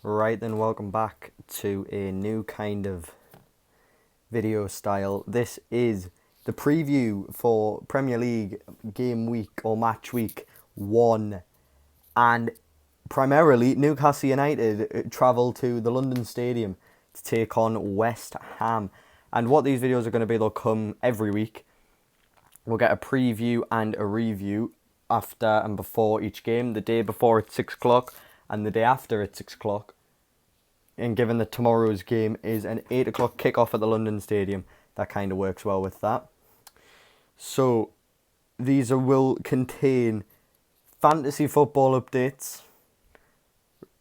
Right then, welcome back to a new kind of video style. This is the preview for Premier League game week or match week 1. And primarily, Newcastle United travel to the London Stadium to take on West Ham. And what these videos are going to be, they'll come every week. We'll get a preview and a review after and before each game. The day before at 6 o'clock and the day after at 6 o'clock. And given that tomorrow's game is an 8 o'clock kickoff at the London Stadium, that kind of works well with that. So these will contain fantasy football updates,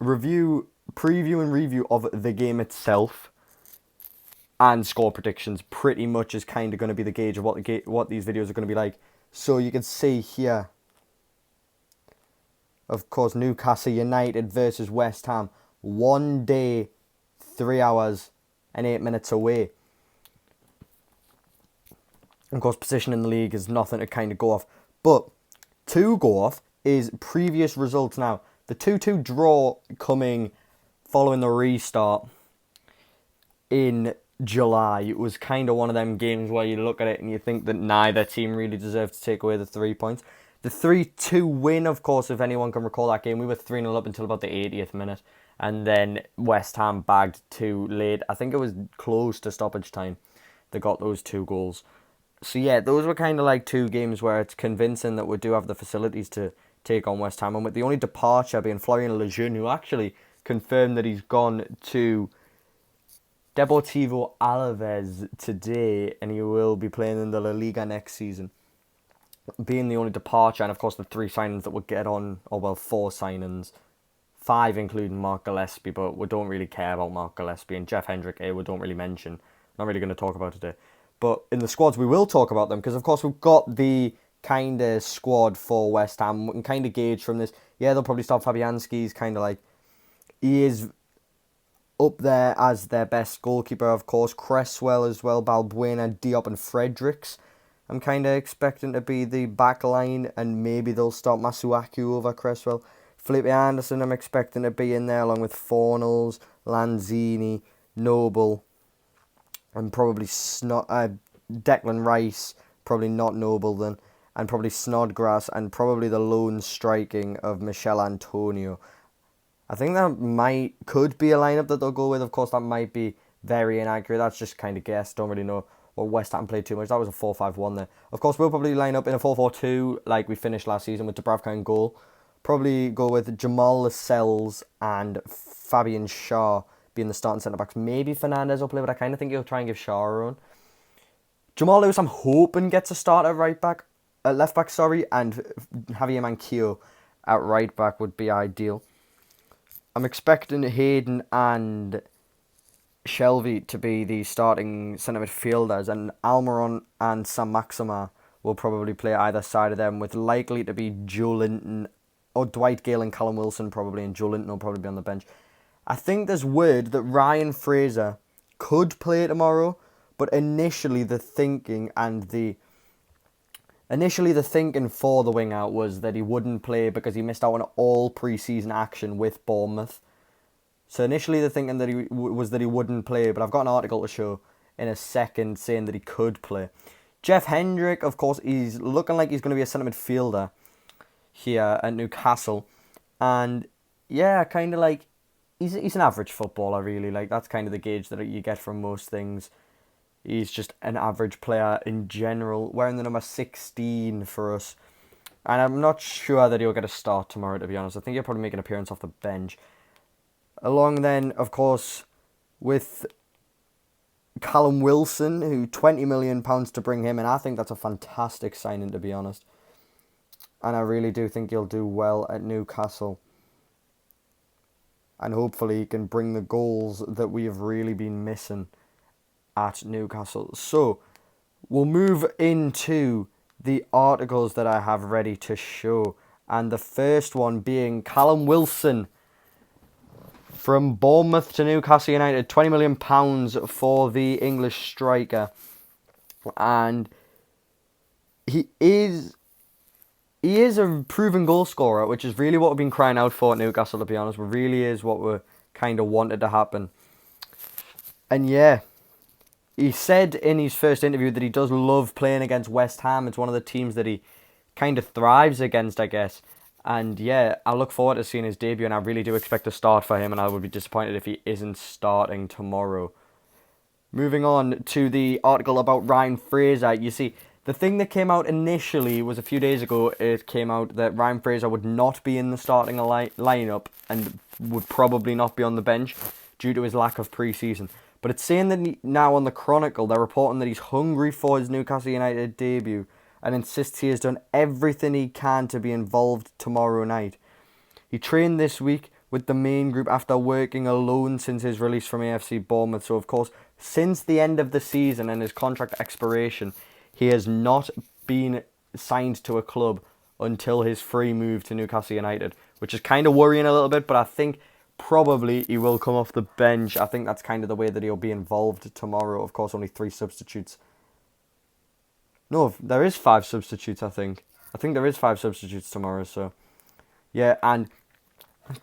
preview and review of the game itself, and score predictions. Pretty much is kind of going to be the gauge of what these videos are going to be like. So you can see here, of course, Newcastle United versus West Ham. 1 day, 3 hours and 8 minutes away. Of course, position in the league is nothing to kind of go off. But to go off is previous results now. The 2-2 draw coming following the restart in July. It was kind of one of them games where you look at it and you think that neither team really deserved to take away the 3 points. The 3-2 win, of course, if anyone can recall that game, we were 3-0 up until about the 80th minute. And then West Ham bagged 2 late. I think it was close to stoppage time. They got those 2 goals. So yeah, those were kind of like 2 games where it's convincing that we do have the facilities to take on West Ham. And with the only departure being Florian Lejeune, who actually confirmed that he's gone to Deportivo Alaves today. And he will be playing in the La Liga next season. Being the only departure, and of course the 3 signings that we'll get on, 4 signings. 5 including Mark Gillespie, but we don't really care about Mark Gillespie, and Jeff Hendrick we don't really mention. Not really going to talk about today. But in the squads, we will talk about them, because of course we've got the kind of squad for West Ham. We can kind of gauge from this. Yeah, they'll probably start Fabianski. He's kind of like, he is up there as their best goalkeeper, of course. Cresswell as well, Balbuena, Diop and Fredericks. I'm kind of expecting to be the back line, and maybe they'll start Masuaku over Cresswell. Felipe Anderson, I'm expecting to be in there along with Fornals, Lanzini, Noble, and probably Declan Rice, probably not Noble then, and probably Snodgrass, and probably the lone striking of Michel Antonio. I think that could be a lineup that they'll go with. Of course, that might be very inaccurate. That's just kind of guess. Don't really know what West Ham played too much. That was a 4-5-1 there. Of course, we'll probably line up in a 4-4-2 like we finished last season with Dubravka in goal. Probably go with Jamal Lascelles and Fabian Schär being the starting centre-backs. Maybe Fernandez will play, but I kind of think he'll try and give Schär a run. Jamal Lewis, I'm hoping, gets a start at left back, and Javier Manquillo at right back would be ideal. I'm expecting Hayden and Shelvey to be the starting centre midfielders, and Almiron and Sam Maxima will probably play either side of them, with likely to be Joe Linton or Dwight Gale and Callum Wilson probably, and Joe Linton will probably be on the bench. I think there's word that Ryan Fraser could play tomorrow, but initially the thinking for the wing out was that he wouldn't play because he missed out on all pre-season action with Bournemouth. So initially the thinking that he wouldn't play, but I've got an article to show in a second saying that he could play. Jeff Hendrick, of course, he's looking like he's going to be a centre midfielder here at Newcastle, and yeah, kind of like he's an average footballer really. Like, that's kind of the gauge that you get from most things. He's just an average player in general, wearing the number 16 for us, and I'm not sure that he'll get a start tomorrow, to be honest. I think he'll probably make an appearance off the bench. Along then, of course, with Callum Wilson, who £20 million to bring him in. I think that's a fantastic signing, to be honest. And I really do think he'll do well at Newcastle. And hopefully he can bring the goals that we have really been missing at Newcastle. So, we'll move into the articles that I have ready to show. And the first one being Callum Wilson from Bournemouth to Newcastle United. £20 million for the English striker. And he is a proven goal scorer, which is really what we've been crying out for at Newcastle, to be honest. It really is what we're kind of wanted to happen. And yeah, he said in his first interview that he does love playing against West Ham. It's one of the teams that he kind of thrives against, I guess. And yeah, I look forward to seeing his debut, and I really do expect a start for him, and I would be disappointed if he isn't starting tomorrow. Moving on to the article about Ryan Fraser. You see, the thing that came out initially was a few days ago. It came out that Ryan Fraser would not be in the starting lineup and would probably not be on the bench due to his lack of pre-season. But it's saying that now on the Chronicle, they're reporting that he's hungry for his Newcastle United debut and insists he has done everything he can to be involved tomorrow night. He trained this week with the main group after working alone since his release from AFC Bournemouth. So, of course, since the end of the season and his contract expiration, he has not been signed to a club until his free move to Newcastle United, which is kind of worrying a little bit, but I think probably he will come off the bench. I think that's kind of the way that he'll be involved tomorrow. Of course, only 3 substitutes. No, there is 5 substitutes, I think. I think there is 5 substitutes tomorrow, so... Yeah, and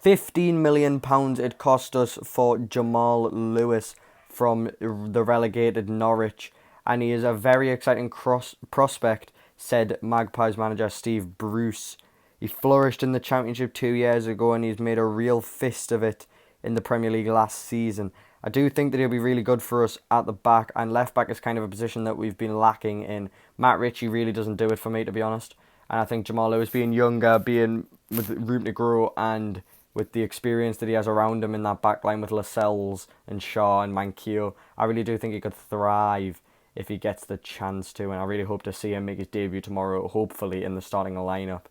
£15 million it cost us for Jamal Lewis from the relegated Norwich, and he is a very exciting prospect, said Magpies manager Steve Bruce. He flourished in the Championship 2 years ago, and he's made a real fist of it in the Premier League last season. I do think that he'll be really good for us at the back, and left back is kind of a position that we've been lacking in. Matt Ritchie really doesn't do it for me, to be honest. And I think Jamal Lewis, being younger, being with room to grow, and with the experience that he has around him in that back line with Lascelles and Shaw and Manquillo, I really do think he could thrive if he gets the chance to. And I really hope to see him make his debut tomorrow, hopefully in the starting lineup.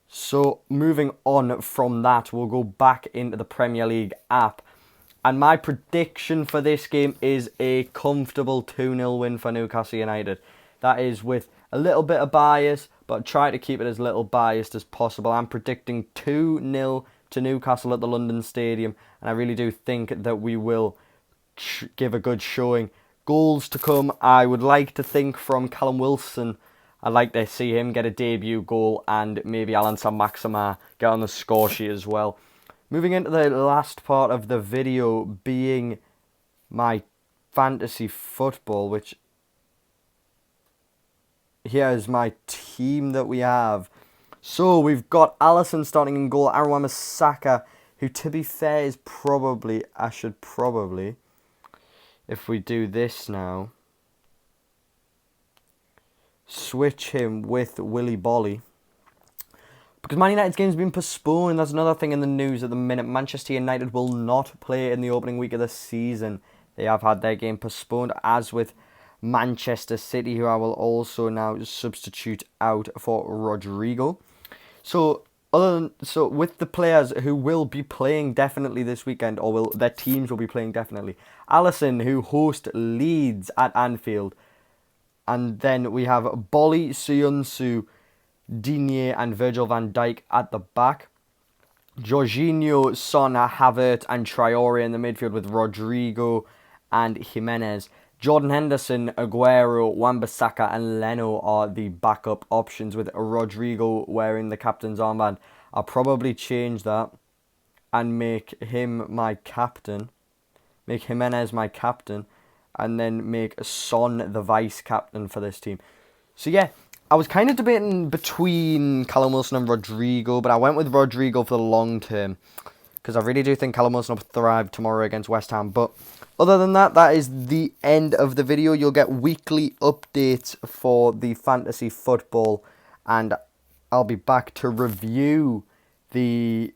So moving on from that, we'll go back into the Premier League app. And my prediction for this game is a comfortable 2-0 win for Newcastle United. That is with a little bit of bias, but try to keep it as little biased as possible. I'm predicting 2-0 to Newcastle at the London Stadium, and I really do think that we will give a good showing. Goals to come, I would like to think from Callum Wilson. I'd like to see him get a debut goal, and maybe Alan Saint-Maximin get on the score sheet as well. Moving into the last part of the video being my fantasy football, which here's my team that we have. So we've got Alisson starting in goal, Aaron Wan-Bissaka, who to be fair is probably, if we do this now, switch him with Willy Bolly. Because Man United's game's been postponed. That's another thing in the news at the minute. Manchester United will not play in the opening week of the season. They have had their game postponed, as with Manchester City, who I will also now substitute out for Rodrigo. So with the players who will be playing definitely this weekend, or their teams will be playing definitely. Alisson, who host Leeds at Anfield. And then we have Bolly, Suyunsu, Digne and Virgil van Dijk at the back. Jorginho, Son, Havertz and Traore in the midfield with Rodrigo and Jimenez. Jordan Henderson, Aguero, Wan-Bissaka and Leno are the backup options, with Rodrigo wearing the captain's armband. I'll probably change that and make him my captain. Make Jimenez my captain. And then make Son the vice-captain for this team. So yeah, I was kind of debating between Callum Wilson and Rodrigo, but I went with Rodrigo for the long term, because I really do think Callum Wilson will thrive tomorrow against West Ham. But other than that, that is the end of the video. You'll get weekly updates for the fantasy football, and I'll be back to review the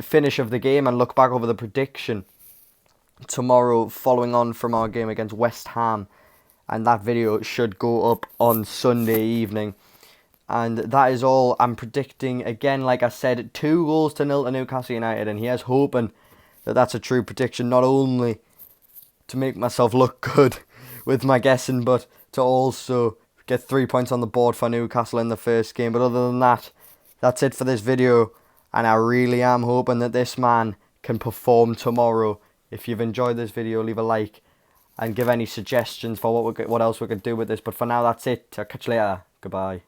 finish of the game and look back over the prediction tomorrow following on from our game against West Ham. And that video should go up on Sunday evening. And that is all. I'm predicting, again, like I said, 2-0 to Newcastle United. And here's hoping that that's a true prediction, not only to make myself look good with my guessing, but to also get 3 points on the board for Newcastle in the first game. But other than that, that's it for this video. And I really am hoping that this man can perform tomorrow. If you've enjoyed this video, leave a like. And give any suggestions for what else we could do with this. But for now, that's it. I'll catch you later. Goodbye.